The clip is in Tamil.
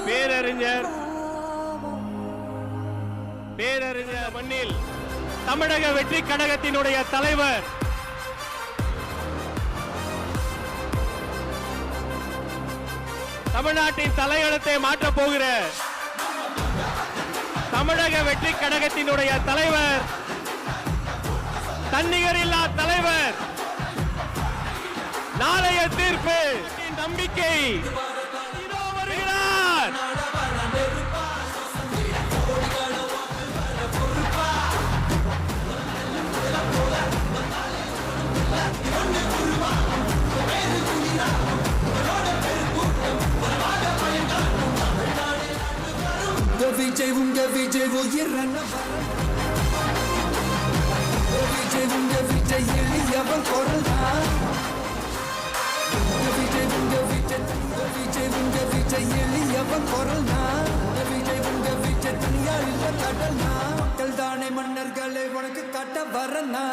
பேரறிஞர் மண்ணில் தமிழக வெற்றி கழகத்தினுடைய தலைவர் தமிழ்நாட்டின் தலையெழுத்தை மாற்றப் போகிற தமிழக வெற்றி கழகத்தினுடைய தலைவர், தன்னிகரில்லா தலைவர், நாளைய தீர்ப்பு நம்பிக்கை இதோ வருகிறார். விஜய் உங்க விஜய் உயிரன விஜய் உங்க விஜய் எளியவன் குரல்தான். விஜய் உங்க விஜய் விஜய் உங்க விஜய் எளியவன் குரல்தான். விஜய் உங்க விஜய் தனியால் இல்ல கடல்னா. மக்கள் தானே மன்னர்களை உனக்கு காட்ட வரனா.